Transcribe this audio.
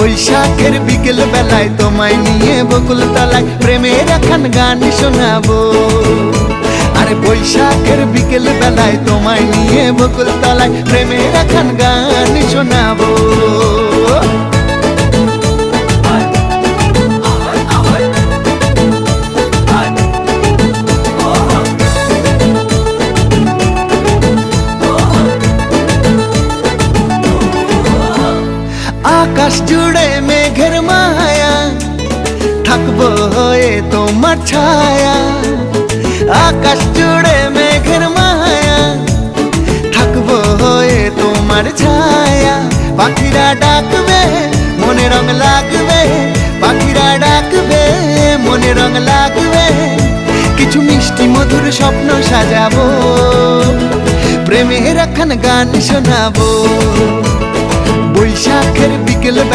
বৈশাখের বিকেল বেলায় তোমায় নিয়ে বকুল তলায় প্রেমের একখান গান শোনাবো। আরে বৈশাখের বিকেল বেলায় তোমায় নিয়ে বকুল তলায় প্রেমের একখান গান শোনাবো। আকাশ জুড়ে মেঘের মায়া, থাকবো হয়ে তোমার ছায়া। আকাশ জুড়ে মেঘের মায়া, থাকবো হয়ে তোমার ছায়া। পাখিরা ডাকবে মনে রং লাগবে, পাখিরা ডাকবে মনে রং লাগবে। কিছু মিষ্টি মধুর স্বপ্ন সাজাবো, প্রেমের একখান গান শোনাবো। বৈশাখের বিকেল বেলা